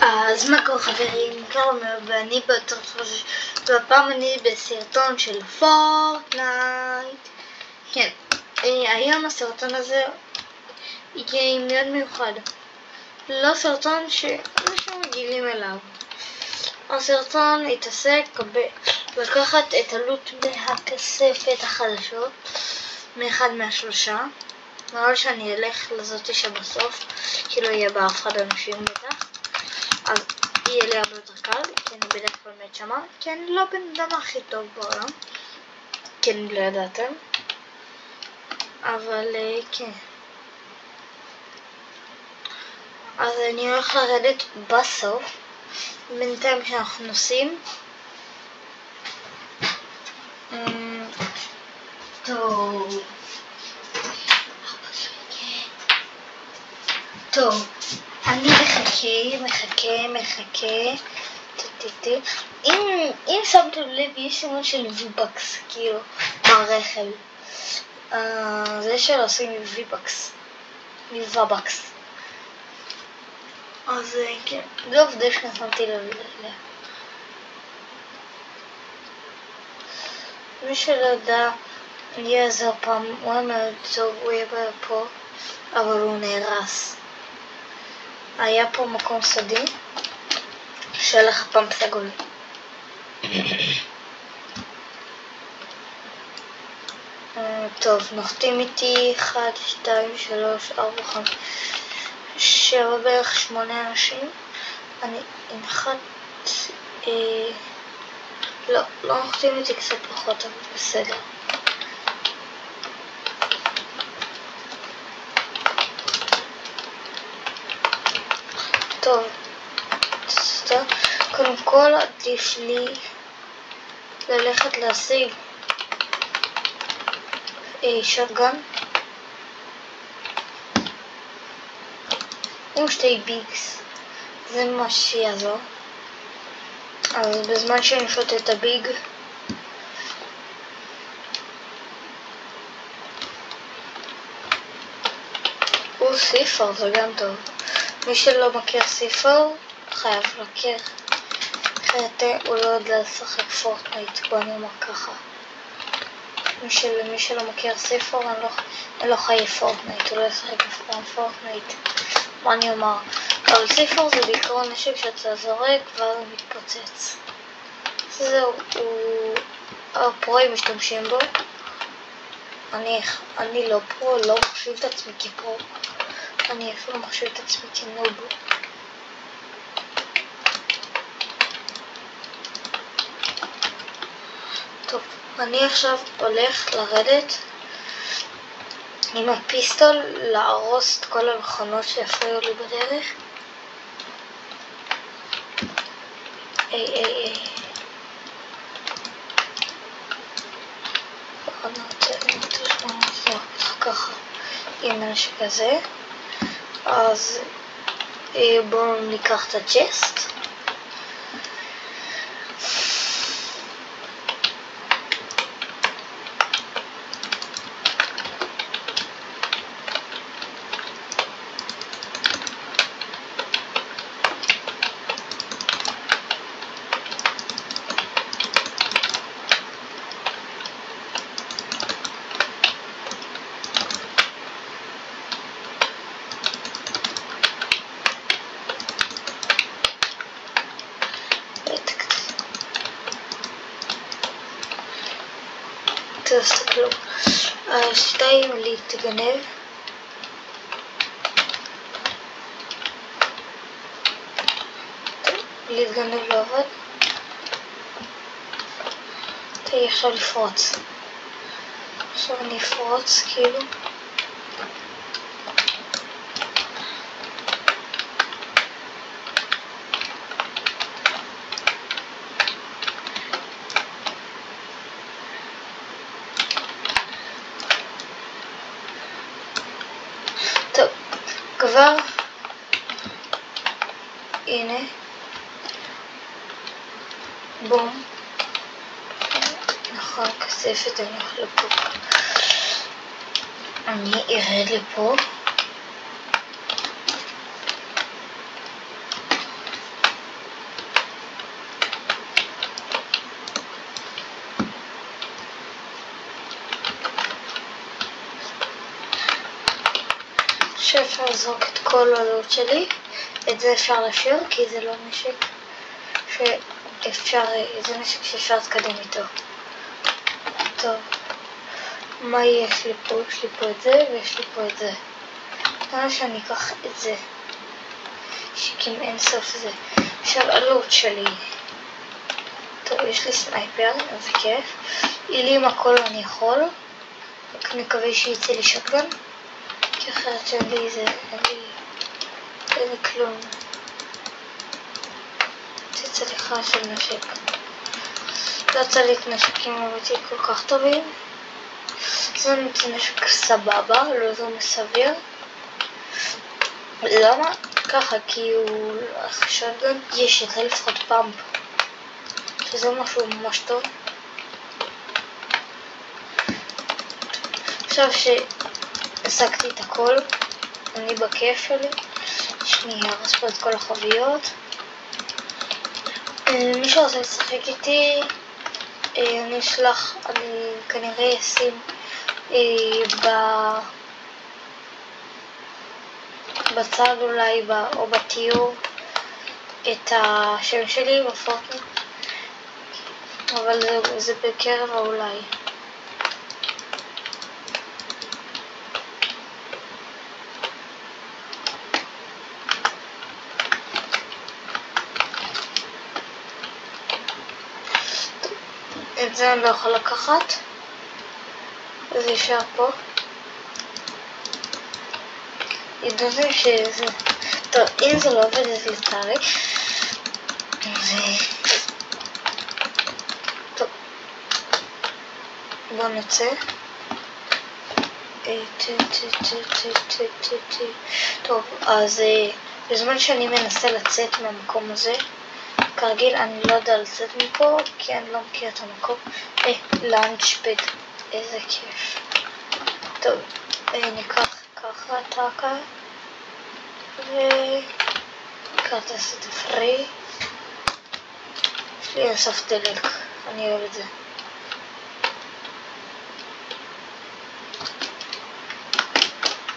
אז מה קורה חברים, קרמר ואני והפעם אני בסרטון של פורטנייט. כן, היום הסרטון הזה יהיה מאוד מיוחד, לא סרטון שאנשים רגילים אליו. הסרטון יתעסק בלקחת את עלות מהכספת החדשות מאחד מהשלושה. נראה לי שאני אלך לזאתי שבסוף, כי לא יהיה בה אף אחד אנשים בטח, אז יהיה לי הרבה יותר קל, כי אני בדרך כלל מת שמה, כי אני לא בן אדם הכי טוב בעולם, כי אני לא ידעתם, אבל כן. אז אני הולך לרדת בסוף, בינתיים שאנחנו נוסעים. טוב, אני מחכה. אם שמתם לב, יש סימן של ויבקס, כאילו, ברכב. זה שלא עושים ויבקס. אז כן, זה עובדה שנשמתי לב אליה. מי שלא יודע, אני אעזור פעם, הוא היה מאוד טוב, הוא יהיה פה, אבל הוא נהרס. היה פה מקום סודי, שהלך פעם סגול. טוב, נוחתים איתי 1, 2, 3, 4, 5, 7, בערך 8 אנשים. אני אנחת, לא נוחתים איתי קצת פחות, אבל בסדר. טוב, קודם כל עדיף לי ללכת להשיג שוטגן עם 2 ביגס, זה מה שיעזור. אז בזמן שאני שוט את הביג, הוא סיפר, זה גם טוב. מי שלא מכיר סיפר חייב להכיר, אחרת הוא לא יודע לשחק פורטנייט. בוא אני אומר ככה, מי שלא מכיר סיפר אני לא חייב פורטנייט, הוא לא ישחק פורטנייט. מה אני אומר, אבל סיפר זה בעיקרון נשק שאתה זורק ואז הוא מתפוצץ. זהו, הפרואים משתמשים בו. אני לא פרו, לא מחשיב את עצמי כפרו, אני אפילו מחשיב את עצמי כנוב. טוב, אני עכשיו הולך לרדת עם הפיסטול להרוס את כל המכונות שיפריעו לי בדרך. ככה עם הנשק הזה. אז בואו ניקח את הצ'סט. תסתכלו, השתיים להתגנב. להתגנב לא עבד. תראי עכשיו לפרוץ. עכשיו אני אפרוץ כאילו. כבר הנה בום, נכון, כספת. אני הולך לפה, אני ארד לפה עכשיו לזרוק את כל הלוט שלי. את זה אפשר להשאיר כי זה לא נשק שאפשר, זה נשק שאפשר להתקדם איתו. טוב, מה יש לי פה? יש לי פה את זה ויש לי פה את זה. למה שאני אקח את זה? נשקים אין סוף זה. עכשיו הלוט שלי. טוב, יש לי סנייפר, זה כיף. אילי עם הכל אני יכול. רק מקווה שיצא לי שטגן. כי אחרת שאין לי זה, אין לי כלום. תצא לי חד של נשק. לא יצא לי את נשקים אמיתי כל כך טובים. זה נשק סבבה, לא זה מסביר. למה? ככה, כי הוא שטגן יש את זה לפחות פאמפ. שזה משהו ממש טוב. עכשיו שהשגתי את הכל, אני בכיף שלי. שאני ארס פה את כל החביות. מי שרוצה לשחק איתי, אני אשלח, אני כנראה אשים בצד אולי או בתיאור את השם שלי בפורטנייט, אבל זה בקרב אולי. את זה אני לא יכול לקחת, זה יישאר פה. ידעתי שזה... טוב, אם זה לא עובד אז לצערי. טוב, בוא נצא. טוב, אז בזמן שאני מנסה לצאת מהמקום הזה, כרגיל אני לא יודע לצאת מפה כי אני לא מכיר את המקום. לאנצ'פד, איזה כיף. טוב, ניקח ככה טאקה וכרטס את הפרי. יש לי אינסוף דלק, אני אוהב את זה.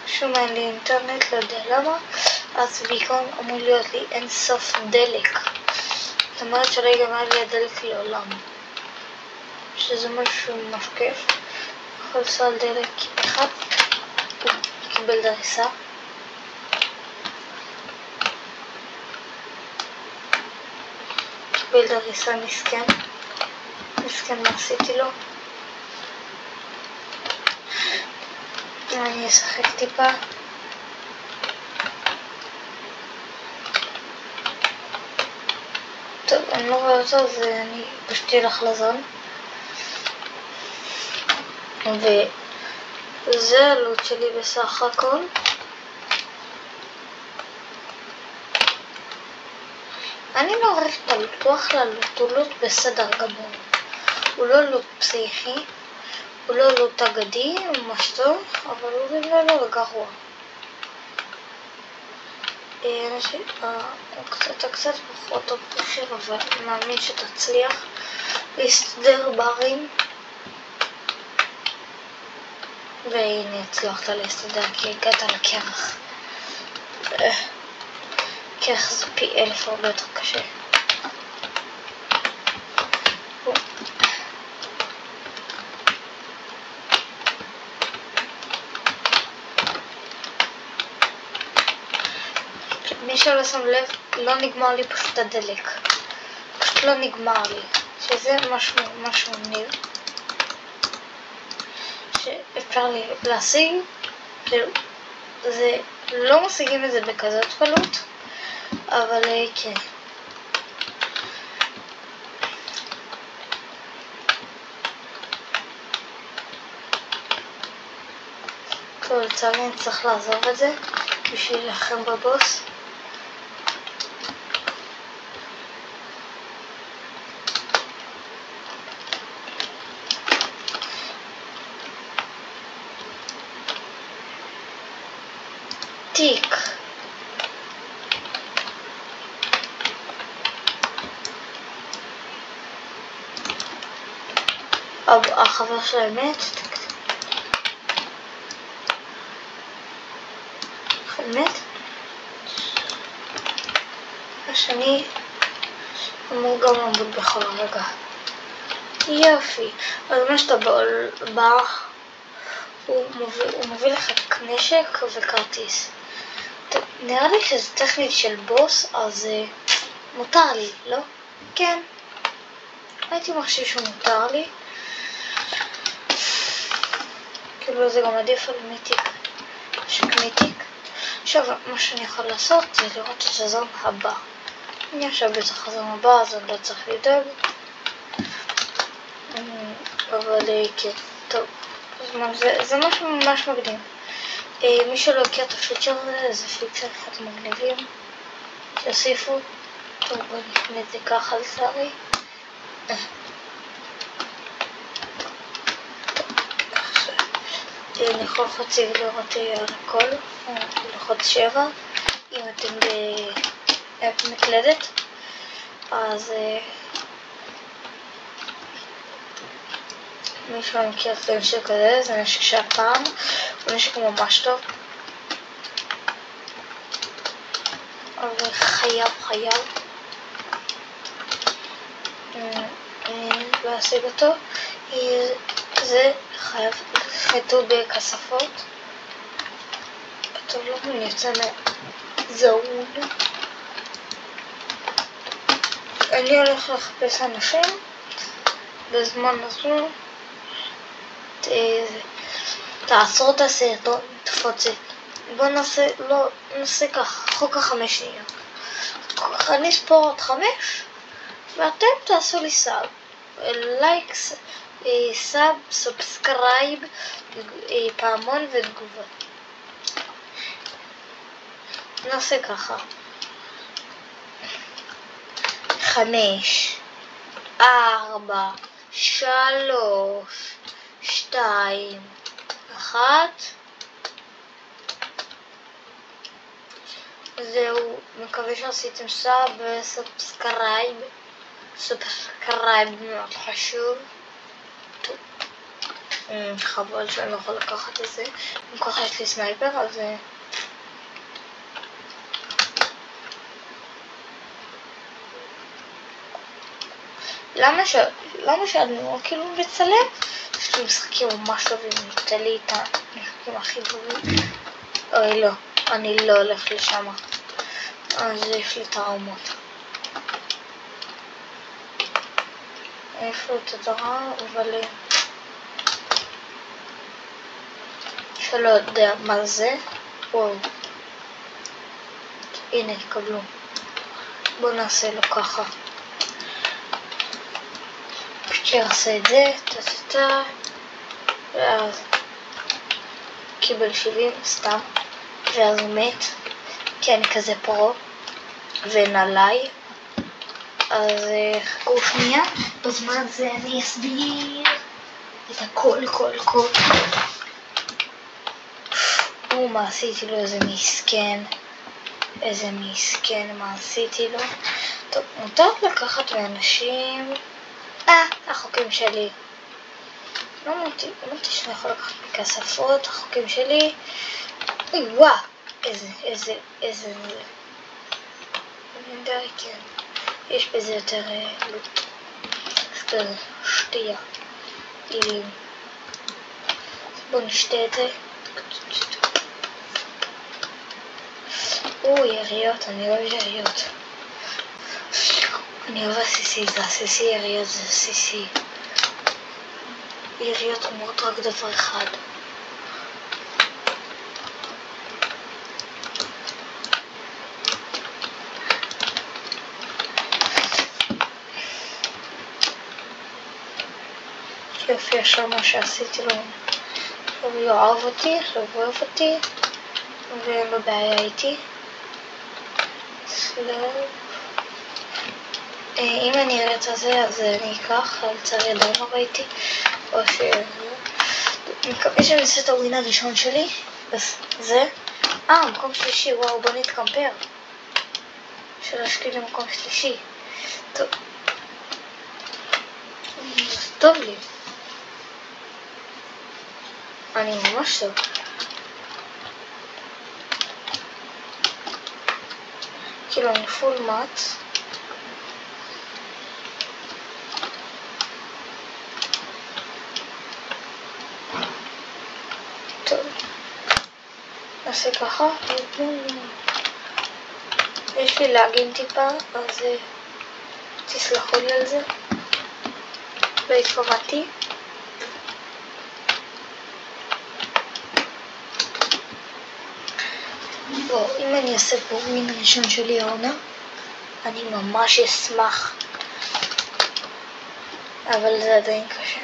שום אין לי אינטרנט, לא יודע למה, אז בעיקרון אמור להיות לי אינסוף דלק. זאת אומרת שלא ייגמר לי הדלק לעולם, שזה משהו ממש כיף. יכול לנסוע על דלק אחד, קיבל דריסה. קיבל דריסה מסכן. מסכן מה עשיתי לו. אני אשחק טיפה. טוב, אני לא רואה אותו, אז אני פשוט אלך לזון. וזה הלוט שלי בסך הכל. אני לא אוהב את הלוט, הוא אחלה לוט, הוא לוט בסדר גמור. הוא לא לוט פסיכי, הוא לא לוט אגדי, הוא ממש טוב, אבל הוא לא גרוע. אתה קצת פחות טוב פחר, אבל אני מאמין שתצליח להסתדר בערים. והנה הצלחת להסתדר כי הגעת לקרח. קרח זה פי 1000 הרבה יותר קשה. מי שלא שם לב, לא נגמר לי פשוט הדלק. פשוט לא נגמר לי. שזה משהו מגניב. שאפשר להשיג. זה לא משיגים את זה בכזאת קלות, אבל כן. טוב, לצערי אני צריך לעזוב את זה בשביל להילחם בבוס. תיק. החבר של האמת, באמת. השני אמור גם לעמוד בכל רגע. יופי. אז מה שאתה בא, הוא מביא לך נשק וכרטיס. נראה לי שזה טכנית של בוס, אז מותר לי, לא? כן. הייתי מחשיב שמותר לי. כאילו זה גם עדיף על מיתיק. מיתיק. עכשיו מה שאני יכול לעשות זה לראות את הזון הבא. אני עכשיו בתוך הזון הבא, אז אני לא צריך לדאוג. אבל כן, טוב. זה משהו ממש מקדים. מי שלא הכיר את הפיצ'ר הזה, זה פיצ'ר אחד מגניבים. יוסיפו. טוב, בוא נקנה את זה ככה לצערי. אני יכול חצי לראות על הכל, ללחוץ 7. אם אתם במקלדת, אז מי שלא מכיר את הנשק הזה, זה נשק שהפעם, הוא נשק ממש טוב. אבל חייב להשיג אותו. זה חייב חיתול בכספות. טוב, לא אני יוצא מהזון. אני הולך לחפש אנשים בזמן הזה. תעצור את הסרטון, תפוצץ. בוא נעשה ככה, חוק 5 שניות. אני אספור עד 5 ואתם תעשו לי סאב, לייק, סאב, סאבסקרייב, פעמון ותגובה. נעשה ככה 5 4 3 2 1. זהו, מקווה שעשיתם סאב וסאבסקרייב. סאבסקרייב מאוד חשוב. חבל שאני לא יכול לקחת את זה. אם ככה יש לי סנייפר, אז למה שאני כאילו מצלם? יש לי משחקים ממש טובים, נקטע לי את המשחקים הכי טובים. אוי לא, אני לא הולך לשם, אז יש לי טראומות. איפה את הדרה, אבל שלא יודע מה זה. וואו, הנה, קבלו. בואו נעשה לו ככה. שיעשה את זה, ואז קיבל 70 סתם, ואז הוא מת, כי אני כזה פרו, ונעליי. אז חכו שנייה, בזמן הזה אני אסביר את הכל. מה עשיתי לו, איזה מסכן, מה עשיתי לו. טוב, מותר לקחת מאנשים. החוקים שלי. לא אמרתי שאני יכול לקחת מכספות, החוקים שלי. וואו, איזה די, כן. יש בזה יותר לוט. כזה, שתייה. בואו נשתה את זה. יריות, אני אוהב יריות. אני אוהב הסיסי, זה הסיסי, יריות זה הסיסי. יריות אומרות רק דבר אחד. יופי, עכשיו מה שעשיתי לו, הוא יאהב אותי, הוא אוהב אותי, ואין לו בעיה איתי. אם אני אראה את זה, אז אני אקח, לצערי עדיין לא ראיתי, או אני מקווה שאני אעשה את הווין הראשון שלי, אז זה, מקום שלישי, וואו, בוא נתקמפר, שלשתי למקום שלישי, טוב לי, אני ממש טוב. כאילו אני פול מאט. טוב, נעשה ככה. יש לי לאגים טיפה, אז תסלחו לי על זה, לא התכוונתי. בואו, אם אני אעשה פה ווין ראשון שלי העונה, אני ממש אשמח, אבל זה עדיין קשה.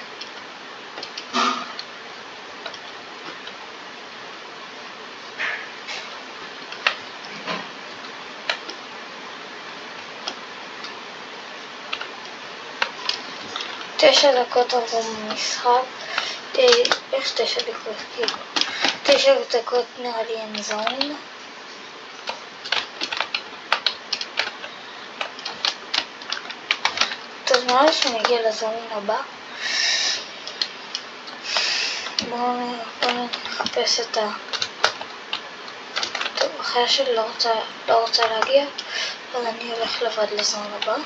תשע דקות עברו במשחק, איך 9 דקות? כאילו 9 דקות נראה לי אין זון. טוב, נראה לי שאני אגיע לזון הבא. בואו נחפש את ה... טוב, אחרי שלי לא רוצה להגיע, אז אני הולך לבד לזון הבא.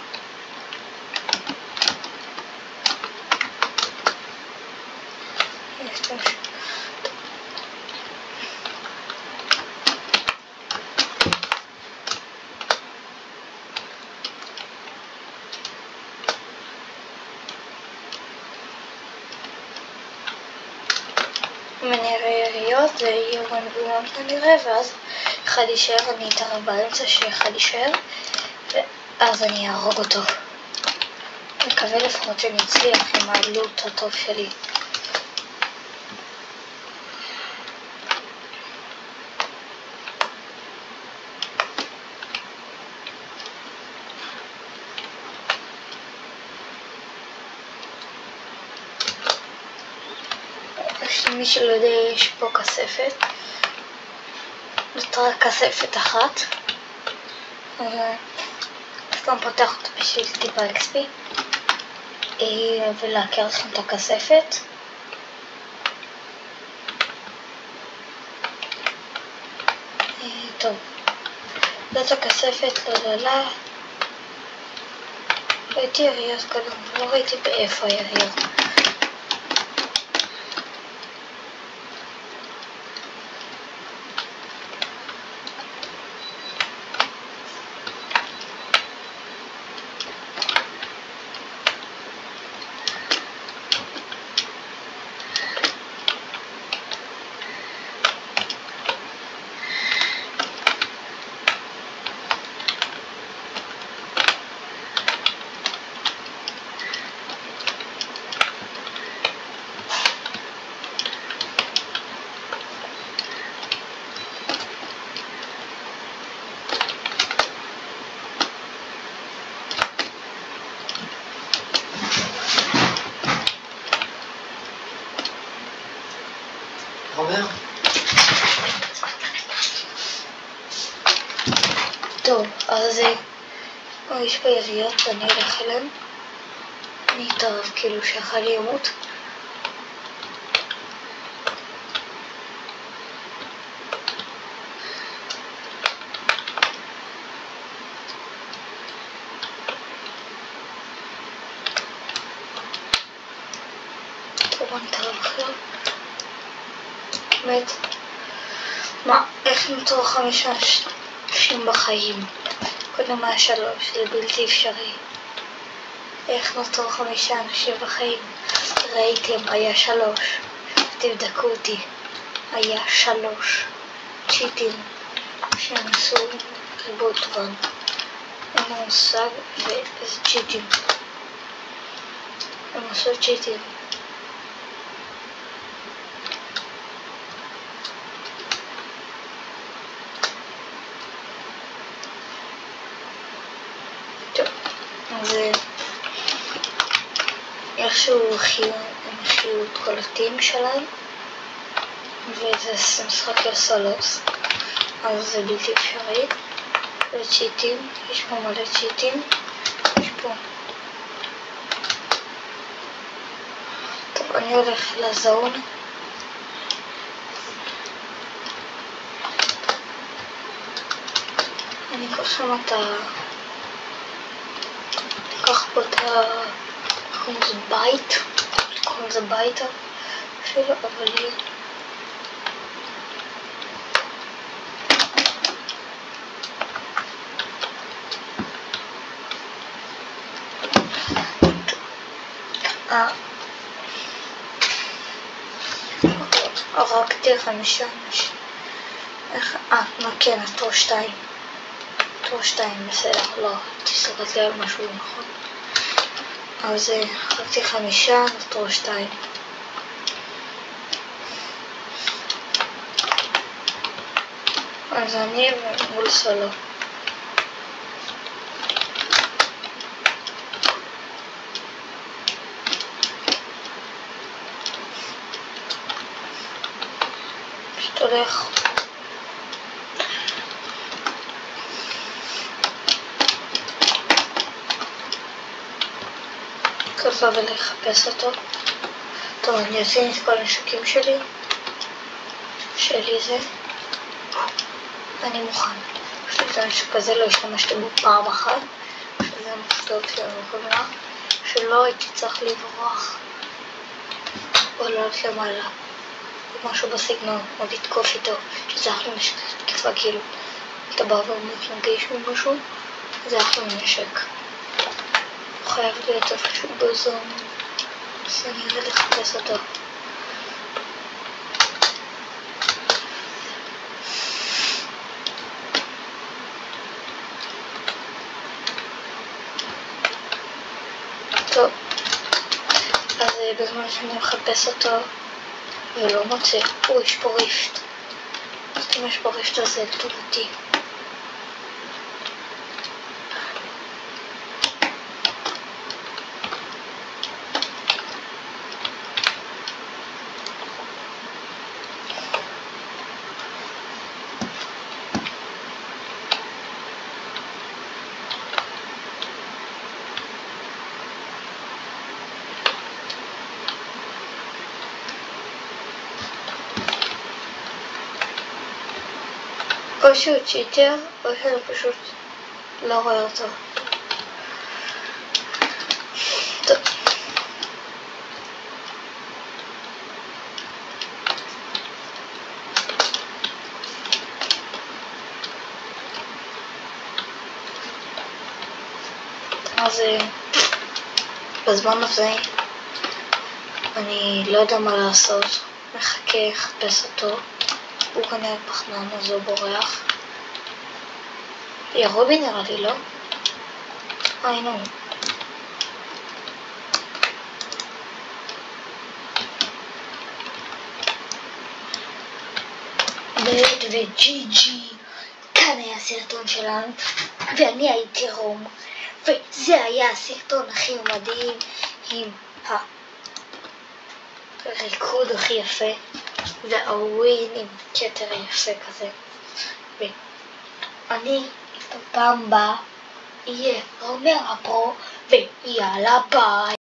אם אני אראה יריות, זה יהיה רנדומות כנראה, ואז אחד יישאר, אני אתערב באמצע שאחד יישאר, ואז אני אהרוג אותו. מקווה לפחות שאני אצליח עם העלות הטוב שלי. מי שלא יודע, יש פה כספת, נותרה כספת אחת, סתם פותח אותה בשביל טיפה XP ולהכיר לכם את הכספת. טוב, זאת הכספת, לא ראיתי יריות קודם, לא ראיתי באיפה היריות. טוב, אז יש פה יריות ואני אלך אליהם. אני אתערב כאילו שאחד ימות. טוב, אני אתערב עכשיו. באמת, מה, איך נותרו 5 אנשים בחיים? קודם היה 3, זה בלתי אפשרי. איך נותרו 5 אנשים בחיים? ראיתם, היה 3. תבדקו אותי, היה 3 צ'יטים שהם עשו ריבוט רן. אין לי מושג, ואיזה צ'יטים. הם עשו צ'יטים. אז איכשהו הם החיו את כל הטים שלהם, וזה משחק של סולוס, אז זה בלתי אפשרי. וצ'יטים, יש פה מלא צ'יטים, יש פה. טוב, אני הולך לזון. אני אקח שם את ה... אקח פה את ה... קוראים לזה בית, קוראים לזה ביתה אפילו, אבל לי... הרגתי 5 אנשים. כן, הטור 2. טור 2, בסדר, לא, תסתכלתי על משהו נכון. אז הרגתי 5, הטור 2. אז אני מול סולו. הולך ככה ולחפש אותו. טוב, אני אשים את כל הנשקים שלי זה אני מוכן. פשוט את הנשק הזה לא השתמשתי בו פעם אחת, שזה טוב שלא שלא הייתי צריך לברוח או לעלות למעלה משהו בסגנון, או לתקוף איתו, שזה אחלה נשק תקיפה, כאילו אתה בא ומתנגש ממשהו, זה אחלה נשק. הוא חייב להיות איפשהו בזון, אז אני ארד לחפש אותו. טוב, אז בזמן שאני מחפש אותו ולא מוצא, יש פה ריפט. אשתמש בריפט הזה לטובתי. או שהוא צ'יטר, או שאני פשוט לא רואה אותו. טוב. אז בזמן הזה אני לא יודע מה לעשות, מחכה, אחפש אותו. הוא כנראה פחמן, אז הוא בורח. ירובי נראה לי, לא? הנה הוא. וג'י ג'י, כאן היה הסרטון שלנו, ואני הייתי רום, וזה היה הסרטון הכי מדהים, עם הריקוד הכי יפה, והווין עם כתר יפה כזה. ואני בפעם הבאה יהיה רומר הפרו, ויאללה ביי.